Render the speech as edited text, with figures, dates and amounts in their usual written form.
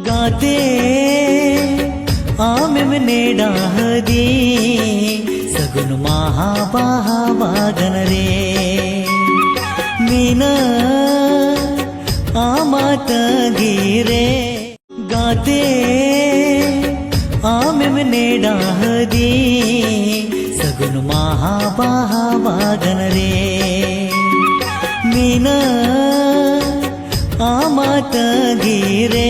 गाते आमेमने डाहदी सगुन महाबागन रे मीना आमात गिरे गाते आमेमने डाहदी सगुन महाबागन रे मीना आमात गिरे